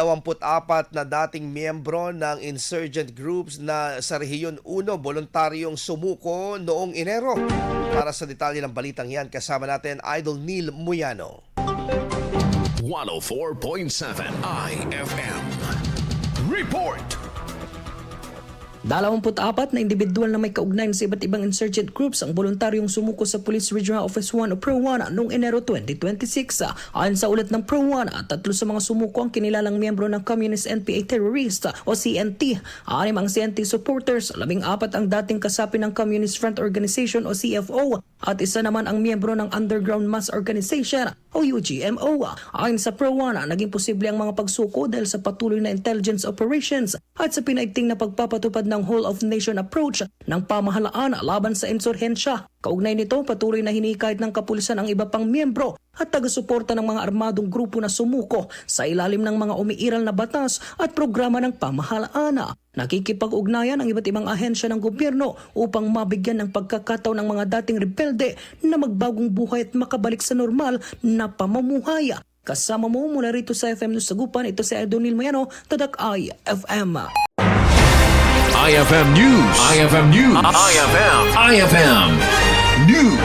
24 na dating miyembro ng insurgent groups na sa Rehiyon 1 voluntaryong sumuko noong Enero. Para sa detalye ng balitang yan, kasama natin Idol Neil Muyano. 104.7 IFM Report. 24 na individual na may kaugnayan sa iba't ibang insurgent groups ang voluntaryong sumuko sa Police Regional Office 1 o PRO-1 noong Enero 2026. Ayon sa ulat ng PRO-1, tatlo sa mga sumuko ang kinilalang miyembro ng Communist NPA Terrorist o CNT, 6 ang CNT supporters, 14 ang dating kasapi ng Communist Front Organization o CFO, at isa naman ang miyembro ng Underground Mass Organization o UGMO. Ayon sa PRO-1, naging posible ang mga pagsuko dahil sa patuloy na intelligence operations at sa pinaigting na pagpapatupad ng whole of nation approach ng pamahalaan laban sa insurhensya. Kaugnay nito, patuloy na hinikayat ng kapulisan ang iba pang miyembro at taga-suporta ng mga armadong grupo na sumuko sa ilalim ng mga umiiral na batas at programa ng pamahalaan. Nakikipag-ugnayan ang iba't ibang ahensya ng gobyerno upang mabigyan ng pagkakataon ng mga dating rebelde na magbagong buhay at makabalik sa normal na pamumuhay. Kasama mo mula rito sa FM News Sagupan, ito si Idol Neil Muyano, Tadak IFM. IFM News. IFM News. IFM News.